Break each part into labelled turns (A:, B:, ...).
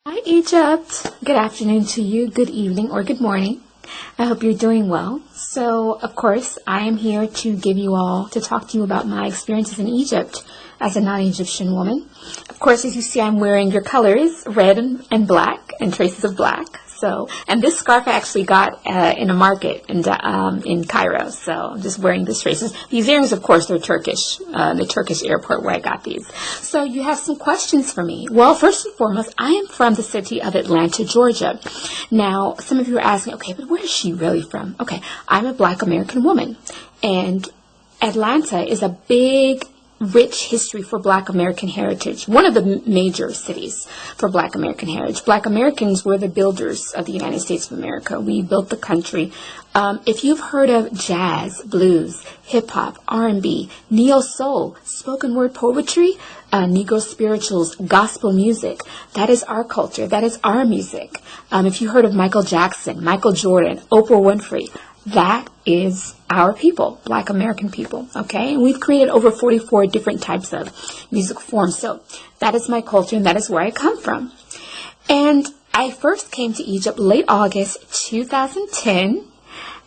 A: Hi Egypt! Good afternoon to you, good evening, or good morning. I hope you're doing well. So, of course, I am here to talk to you about my experiences in Egypt as a non-Egyptian woman. Of course, as you see, I'm wearing your colors, red and black, and traces of black. And this scarf I actually got in a market in Cairo. So I'm just wearing these traces. These earrings, of course, they're Turkish, the Turkish airport where I got these. So you have some questions for me. Well, first and foremost, I am from the city of Atlanta, Georgia. Now, some of you are asking, okay, but where is she really from? Okay, I'm a Black American woman. And Atlanta is a big, rich history for Black American heritage, one of the major cities for Black American heritage. Black Americans were the builders of the United States of America. We built the country. If you've heard of jazz, blues, hip-hop, R&B, neo-soul, spoken word poetry, Negro spirituals, gospel music, that is our culture. That is our music. If you heard of Michael Jackson, Michael Jordan, Oprah Winfrey, that is our people, Black American people, okay? And we've created over 44 different types of music forms. So that is my culture, and that is where I come from. And I first came to Egypt late August 2010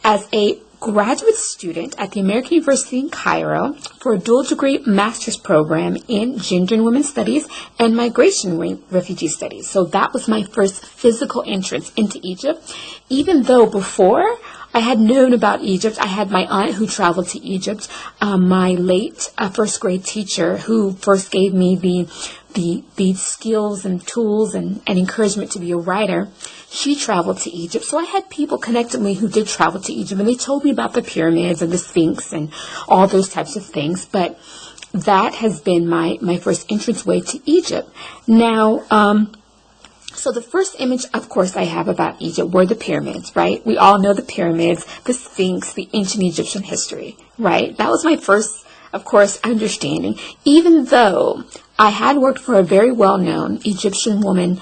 A: as a graduate student at the American University in Cairo for a dual degree master's program in gender and women's studies and migration refugee studies. So that was my first physical entrance into Egypt, even though before I had known about Egypt. I had my aunt who traveled to Egypt, my late first grade teacher who first gave me the skills and tools and encouragement to be a writer. She traveled to Egypt. So I had people connected me who did travel to Egypt, and they told me about the pyramids and the Sphinx and all those types of things. But that has been my first entranceway to Egypt. Now, so the first image, of course, I have about Egypt were the pyramids, right? We all know the pyramids, the Sphinx, the ancient Egyptian history, right? That was my first, of course, understanding, even though I had worked for a very well-known Egyptian woman,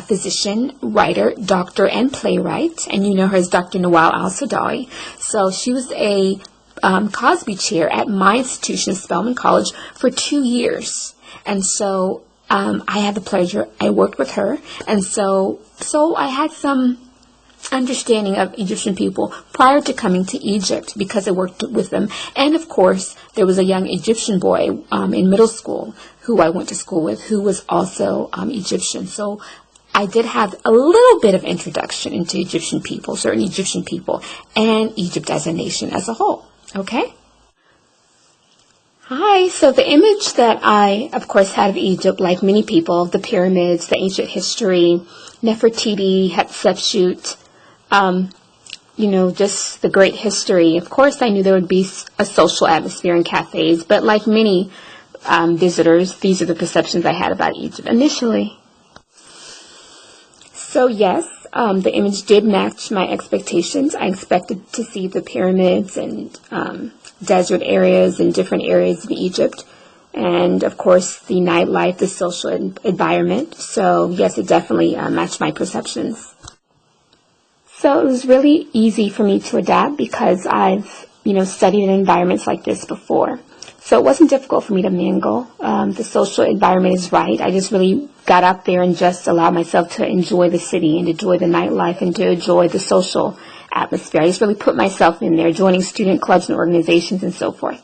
A: physician, writer, doctor, and playwright, and you know her as Dr. Nawal al-Saadawi. So she was a Cosby chair at my institution, Spelman College, for 2 years. And so I had the pleasure, I worked with her, and so I had some understanding of Egyptian people prior to coming to Egypt because I worked with them. And of course, there was a young Egyptian boy in middle school who I went to school with who was also Egyptian. So I did have a little bit of introduction into Egyptian people, certain Egyptian people, and Egypt as a nation as a whole. Okay? Hi, so the image that I, of course, had of Egypt, like many people, the pyramids, the ancient history, Nefertiti, Hatshepsut, just the great history. Of course, I knew there would be a social atmosphere in cafes, but like many visitors, these are the perceptions I had about Egypt initially. So yes, the image did match my expectations. I expected to see the pyramids and desert areas and different areas of Egypt, and of course the nightlife, the social environment. So yes, it definitely matched my perceptions. So it was really easy for me to adapt because I've studied in environments like this before. So it wasn't difficult for me to mingle. The social environment is right. I just really got up there and just allowed myself to enjoy the city and enjoy the nightlife and to enjoy the social atmosphere. I just really put myself in there, joining student clubs and organizations and so forth.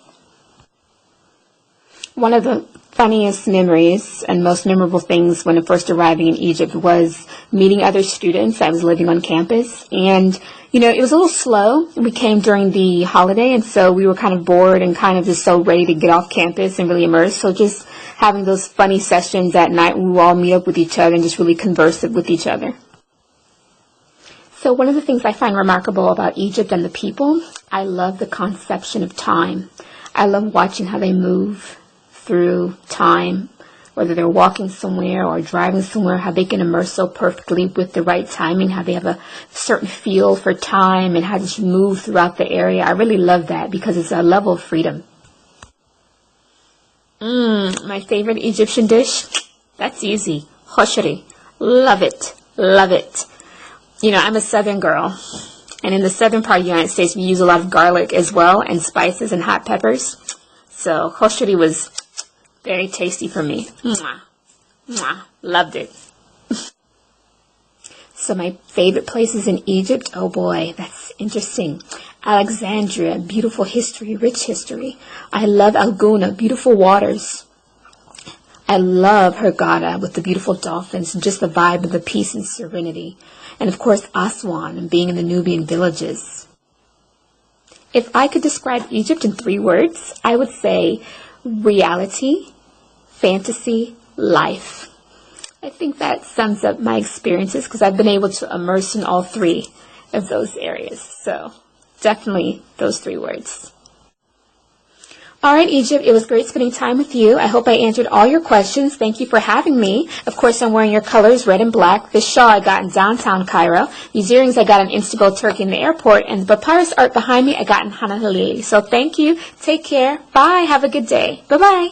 A: One of the funniest memories and most memorable things when first arriving in Egypt was meeting other students. I was living on campus, and it was a little slow. We came during the holiday, and so we were kind of bored and kind of just so ready to get off campus and really immerse. So just having those funny sessions at night when we all meet up with each other and just really converse with each other. So one of the things I find remarkable about Egypt and the people, I love the conception of time. I love watching how they move through time, whether they're walking somewhere or driving somewhere, how they can immerse so perfectly with the right timing, how they have a certain feel for time and how they move throughout the area. I really love that because it's a level of freedom. My favorite Egyptian dish? That's easy. Khoshri. Love it. Love it. I'm a southern girl, and in the southern part of the United States, we use a lot of garlic as well, and spices and hot peppers. So khoshri was very tasty for me. Mwah. Mwah. Loved it. So my favorite places in Egypt, oh boy, that's interesting. Alexandria, beautiful history, rich history. I love Alguna, beautiful waters. I love Hurghada with the beautiful dolphins and just the vibe of the peace and serenity. And of course, Aswan and being in the Nubian villages. If I could describe Egypt in 3 words, I would say reality, fantasy, life. I think that sums up my experiences because I've been able to immerse in all 3 of those areas. So definitely those 3 words. All right, Egypt, it was great spending time with you. I hope I answered all your questions. Thank you for having me. Of course, I'm wearing your colors, red and black. This shawl I got in downtown Cairo. These earrings I got in Istanbul, Turkey in the airport. And the papyrus art behind me I got in Hana Halili. So thank you. Take care. Bye. Have a good day. Bye-bye.